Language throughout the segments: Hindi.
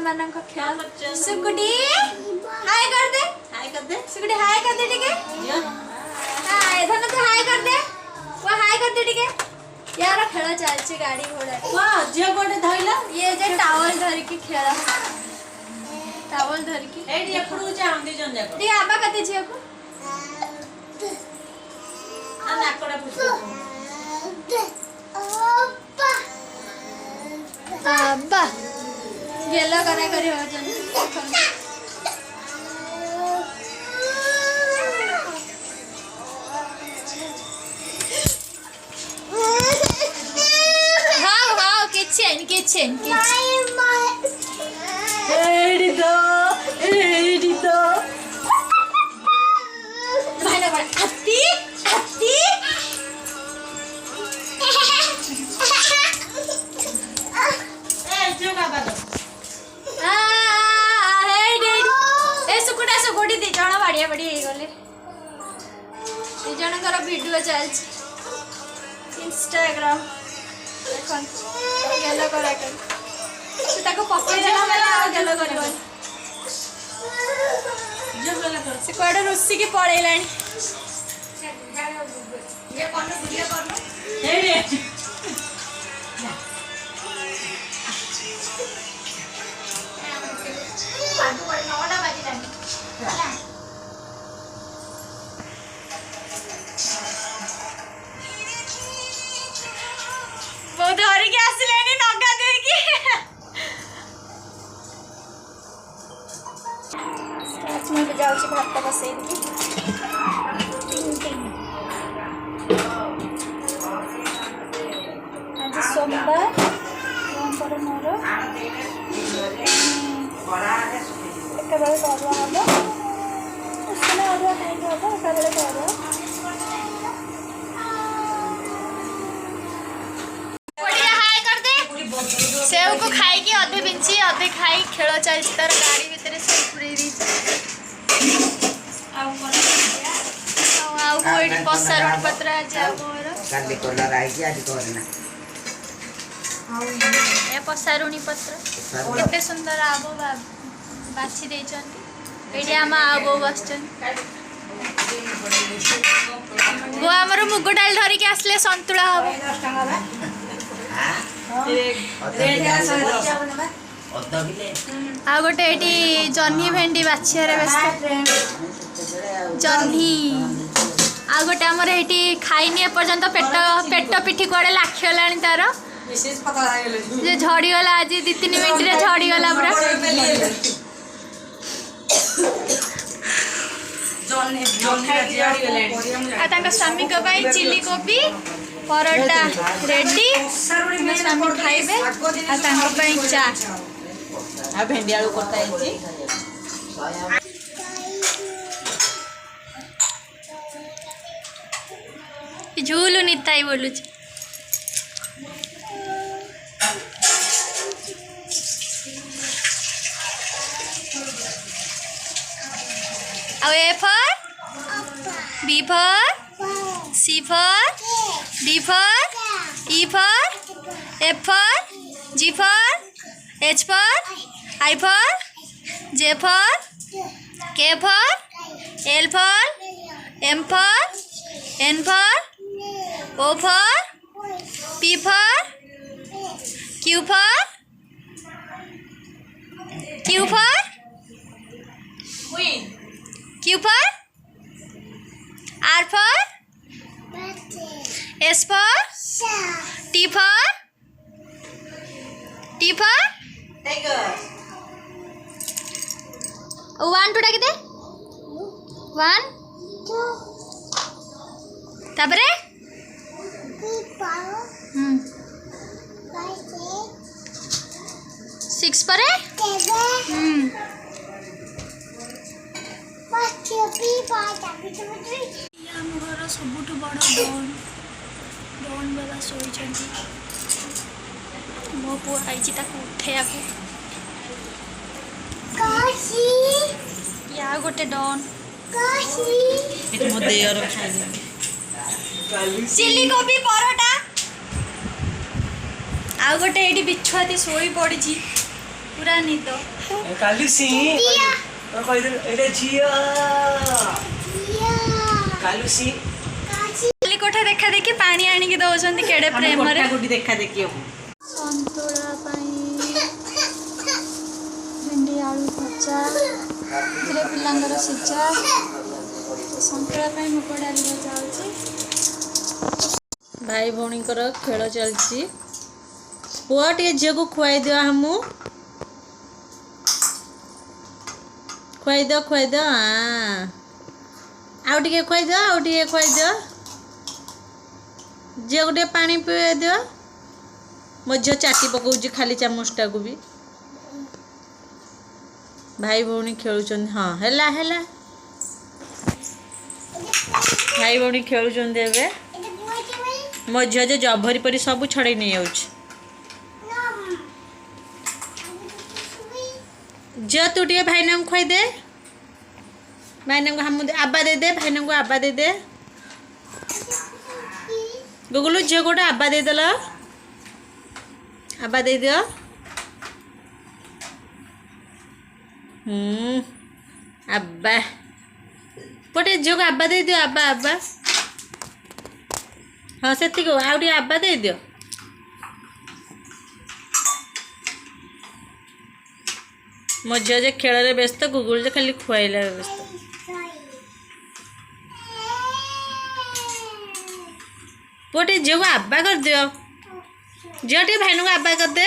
मानक खेल सुकुटी हाय कर दे सुकुटी हाय कर दे ठीक है हाय धन तो हाय कर दे वो हाय कर दे ठीक है यार खेल चलची गाड़ी घोड़ा वाह जे गोटे धइला ये जे टावल धर की खेल टावल धर की एडी एपडू चांदी जन जाको ठीक आबा कते झियो को आ नाकड़ा पुछो आबा गेला करा करी हो जन किचन एडी दो भाई भाई अत्ती ए जो का बालो हे डैडी ए सुकुटी दी जण बाड़िया बाड़ी हे गले दी जनकर वीडियो चलछि इंस्टाग्राम देखन गेलो करा कर से ताको पकड़ देला वाला गेलो करबो जो गेला कर से कोड रुसी की पड़ेलानी ये कोन वीडियो करलो एडी पांचू पड़े 9टा बाजी लानी वो धरी के आसिलेनी नगा दे की आज मैं बजाऊ छी भात बसेई की आज सोमवार पर मोर एक बार करवा हबो उसने अरुआ खाई हबो एक बार करवा सेव को खाई कि अधे बिंची अधे खाई खेल चलती तार गाड़ी भितर से पूरे पसारुण पत्र आज पसारुणी पत्र केते सुंदर आबो बाछी देइछन्ती आम आबो बसछन वो आमर मुग डाल धरिक आसले संतुला हम आ गोटे ये जह्नी भेंडी बाछियार व्यस्त जह्नी आ गोटे आमर ये खाईनी एपर्यंत पेट पेट पिठी कड़े लाखिगला तार जे झड़ीगला आज 2-3 मिनट रे झड़ीगला पूरा स्वामी चिली कोबी परोटा रेडी स्वामी खाइबे चा आ भेंडी आलू करता है झूलू निताई बोलू A for B for C for D for E for F for G for H for I for J for K for L for M for N for O for P for Q for Q for R for S for T for tiger 1 2 डाके दे 1 तापरे 6 परे घर सबुठ बड़ डन बाबा शोई मो पु आई उठे या गोटे डन चिली कोबी परोटा आ गोटे ये बिछुआती शोई पड़ी पूरा निद काली सी कहि दे एटा जिया कालू सी खाली कोठा देखा देखी पानी आनिकी दौरान केड़े प्रेम रे गोटी देखा देखी संतुला भिंडी आलू भजा धीरे पिलांगर सिझा संतुला मुग डाली भजा होची भाई भौणी खेल चलती पुआ टे झील को खुआई दियो हमू खुआई दो हाँ आउ टे खुआई दो झील को पानी पिए दियो मो झील चाटी पकाउची खाली चामचटा को भी भाई भौणी खेलुचन हाँ हैला हैला भाई भौणी खेलुचन एबे मो झील जभरी परी सब छड़े नहीं जाऊँ झील तू टे भाईना को खुआई दे भाईना को हम आबा दे दे भाईना को आबा दे दे गुगलू झील गोटे आबा दे देल आबा दे दियो आबा पटे झील को आबा दे दियो आबा आबा हाँ से आउ टे आबा दे दियो मो झील खेल व्यस्त गुगुल खाली खुआइला व्यस्त पोटे झील को आबा कर दियो झील टे भाई को आबा कर दे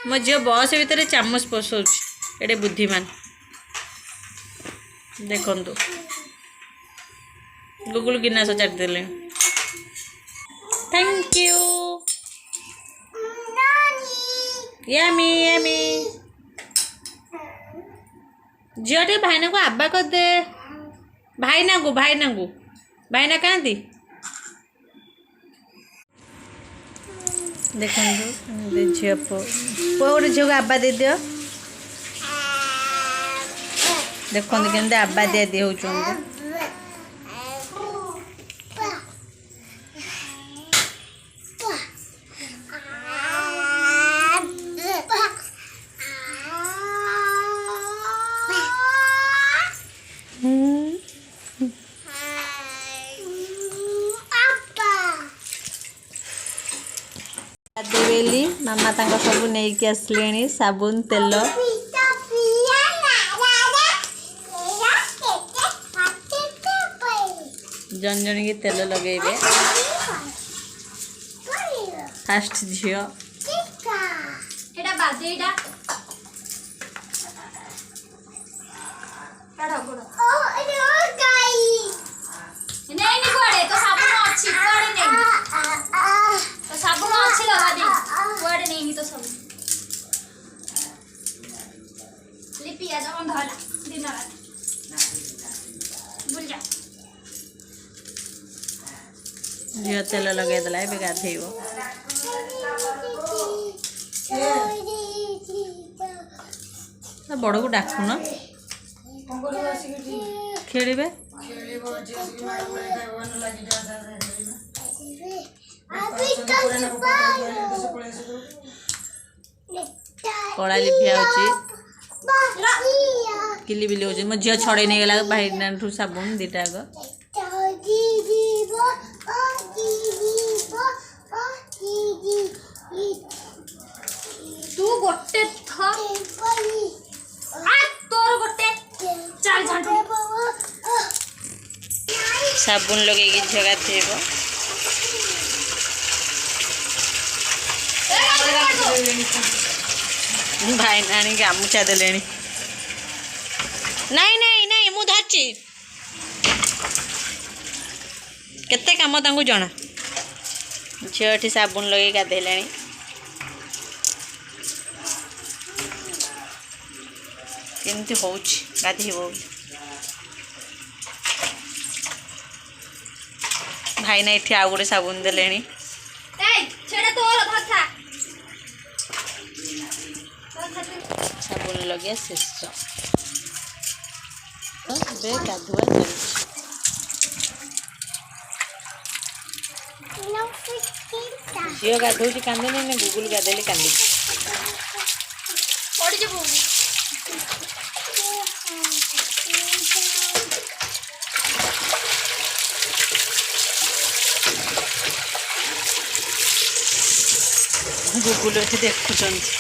मो झील बस भितर चामच पशुच एटे बुद्धिमान देखु गुगुल गिना सचार देले थैंक यू यमी यमी झील टे भाईना को आबा कर दे भाईना भाईना कहती देखो झील पुआ गोटे झील को आबा दे दियो देखो केमती आबा दिया दी हो देवेली मामा तांको सब नहीं कि आसले साबुन तेल जन जन की तेल लगेबे फास्ट झील एटा बादे एटा काढो गुडो नहीं कोड़े तो साबुन अच्छी कोड़े नहीं तो साबुन अच्छी लगा दे कोड़े नहीं तो सब लिपि आ जा धला दिन रात भूल जा झील तेल लगे देला ए गाधेब बड़ को डाकुन खेलिबे कड़ा लिपिया किली बिली हो मो झील छड़े नहीं गला भाई साबुन दीटा तू गोटे तोर गोटे चल साबुन लगे झील गाधेब भाई नानी गामुचा देले नहीं नहीं नहीं मु धरची केते काम तांको जना झील साबुन लगे गाधेले केमती हो गाधेब भाई ना ये आउ गोटे साबुन देले साबुन लगे शेष गाधुआ चलुची झील गाधौची कांदे नहीं गुगुल गाधेले कांदी ପଡ଼ିଯିବୁ। ଗୁଗୁଲ ଏଠି ଦେଖୁଛନ୍ତି।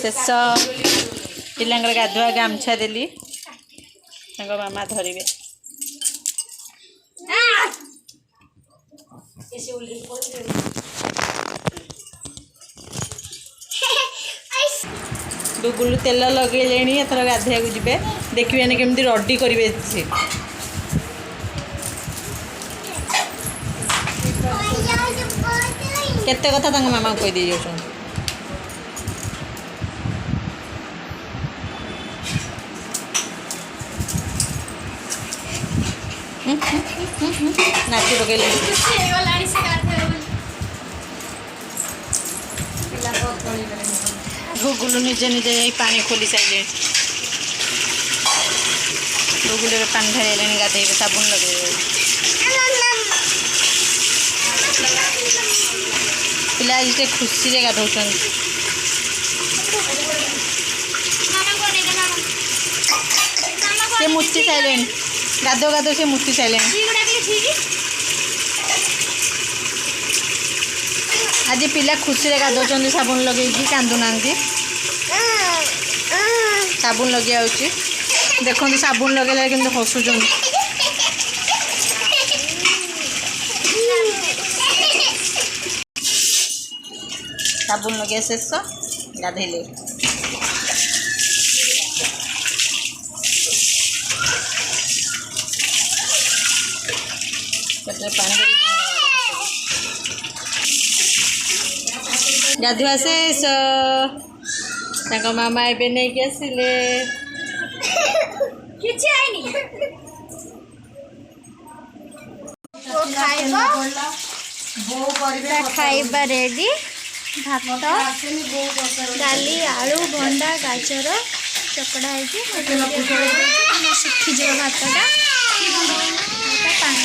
ଶେଷ ପିଲାଙ୍କର ଗାଧୁଆ ଗାମୁଛା ଦେଲି, ତାଙ୍କ ମାମା ଧରିବେ। ଗୁଗୁଲ ତେଲ ଲଗେଇଲେଣି, ଏଥର ଗାଧୋଇବାକୁ ଯିବେ। ଦେଖିବେନି କେମିତି ରଡ଼ି କରିବେ ସେ। କେତେ କଥା ତାଙ୍କ ମାମାକୁ କହିଦେଇ ଯାଉଛନ୍ତି। ନାଚି ପକେଇଲେ ହେଇଗଲାଣି ସେ ଗାଧୋଇବ ବୋଲି। ଗୁଗୁଲ ନିଜେ ନିଜେ ଯାଇ ପାଣି ଖୋଲି ସାରିଲେଣି। ଗୁଗୁଲରେ ପାଣି ଢାଳିଲେଣି, ଗାଧେଇବେ, ସାବୁନ ଲଗେଇବେ। ପିଲା ଆଜି ଟିକେ ଖୁସିରେ ଗାଧଉଛନ୍ତି। ସେ ମୁତି ସାରିଲେଣି, ଗାଧୋ ଗାଧୋ ସେ ମୁତି ସାରିଲେଣି। ଆଜି ପିଲା ଖୁସିରେ ଗାଧଉଛନ୍ତି ସାବୁନ ଲଗେଇକି, କାନ୍ଦୁନାହାନ୍ତି। ସାବୁନ ଲଗେଇ ଆଉଛି, ଦେଖନ୍ତୁ ସାବୁନ ଲଗେଇଲା କିନ୍ତୁ ହସୁଛନ୍ତି। ସାବୁନ ଲଗେଇବା ଶେଷ, ଗାଧେଇଲେ। ପାଣି ଗାଧୁଆ ଶେଷ, ତାଙ୍କ ମାମା ଏବେ ନେଇକି ଆସିଲେ। କିଛି ହେଇନି। ଖାଇବା ରେଡି। ଭାତ, ଡାଲି, ଆଳୁ, ଭଣ୍ଡା, ଗାଜର ଚକଡ଼ା ହେଇକି ଶୁଖିଯିବ ଭାତଟା। ପାଣି